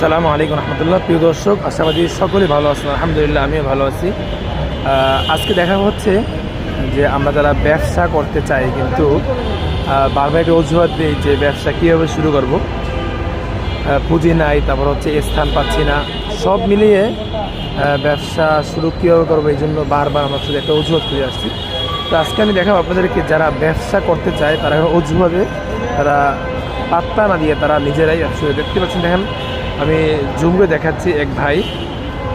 আসসালামু আলাইকুম রহমতুল্লাহ। প্রিয় দর্শক, আশাবাদী সকলেই ভালো আছেন। আলহামদুলিল্লাহ, আমিও ভালো আছি। আজকে দেখা হচ্ছে যে আমরা যারা ব্যবসা করতে চাই কিন্তু বারবার একটা অজুহাত দিই যে ব্যবসা কীভাবে শুরু করব, পুঁজি নাই, তারপর হচ্ছে স্থান পাচ্ছি না, সব মিলিয়ে ব্যবসা শুরু কীভাবে করবো এই জন্য বারবার আমরা শুধু একটা অজুহাত খুঁজে আসছি। তো আজকে আমি দেখাবো আপনাদেরকে যারা ব্যবসা করতে চায় তারা অজুহাতে তারা পাত্তা না দিয়ে তারা নিজেরাই ব্যবসা দেখতে পাচ্ছেন। দেখেন, আমি জুম করে দেখাচ্ছি, এক ভাই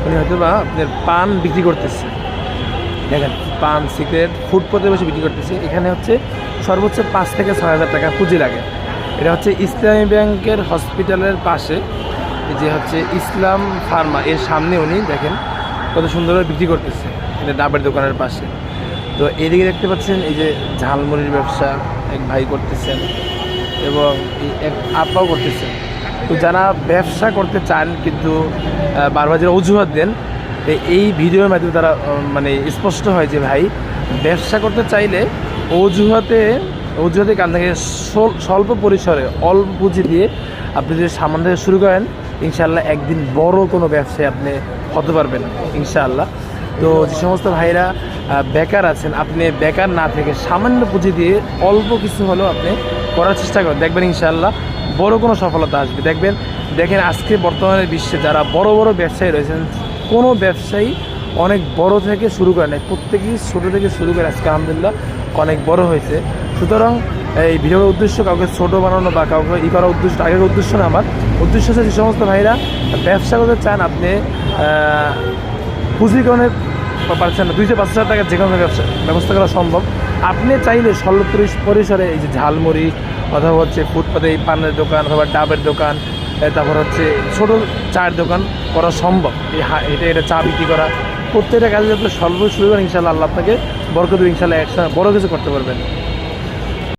উনি হয়তো বা আপনার পান বিক্রি করতেছে। দেখেন, পান, সিগারেট, ফুটপাতে বসে বিক্রি করতেছে। এখানে হচ্ছে সর্বোচ্চ 5 থেকে 6 হাজার টাকা পুঁজি লাগে। এটা হচ্ছে ইসলামী ব্যাংকের হসপিটালের পাশে যে হচ্ছে ইসলাম ফার্মা, এর সামনে উনি দেখেন কত সুন্দরভাবে বিক্রি করতেছে, এটা ডাবের দোকানের পাশে। তো এদিকে দেখতে পাচ্ছেন এই যে ঝালমুড়ির ব্যবসা এক ভাই করতেছেন এবং এক আপাও করতেছেন। তো যারা ব্যবসা করতে চান কিন্তু বারবার যারা অজুহাত দেন, এই ভিডিওর মাধ্যমে তারা মানে স্পষ্ট হয় যে ভাই, ব্যবসা করতে চাইলে অজুহাতে কান থেকে স্বল্প পরিসরে অল্প পুঁজি দিয়ে আপনি যদি সামান থেকে শুরু করেন, ইনশাআল্লাহ একদিন বড় কোনো ব্যবসায় আপনি হতে পারবেন ইনশাআল্লাহ। তো যে সমস্ত ভাইরা বেকার আছেন, আপনি বেকার না থেকে সামান্য পুঁজি দিয়ে অল্প কিছু হলেও আপনি করার চেষ্টা করেন, দেখবেন ইনশাআল্লাহ বড় কোনো সফলতা আসবে। দেখেন আজকে বর্তমানে বিশ্বে যারা বড় বড় ব্যবসায়ী রয়েছেন, কোনো ব্যবসায়ী অনেক বড় থেকে শুরু করে নেয়, প্রত্যেকেই ছোটো থেকে শুরু করে আজকে আলহামদুলিল্লাহ অনেক বড় হয়েছে। সুতরাং এই ভিডিওর উদ্দেশ্য কাউকে ছোটো বানানো বা কাউকে করার উদ্দেশ্য, আগের উদ্দেশ্য না, আমার উদ্দেশ্য হচ্ছে যে সমস্ত ভাইরা ব্যবসা করতে চান, আপনি পুঁজিকরণের পারছেন না, 2-5 হাজার টাকা যে কোনো ব্যবস্থা করা সম্ভব। আপনি চাইলে স্বল্প পরিসরে এই যে ঝালমুড়ি অথবা হচ্ছে ফুটপাতে এই পানের দোকান অথবা ডাবের দোকান, তারপর হচ্ছে ছোটো চায়ের দোকান করা সম্ভব। এটা চা বিক্রি করা, প্রত্যেকটা কাজে আপনি স্বল্প শুরু করেন, ইনশাআল্লাহ আল্লাহ আপনাকে বরকত দেবে, ইনশাআল্লাহ একসাথে বড় কিছু করতে পারবেন।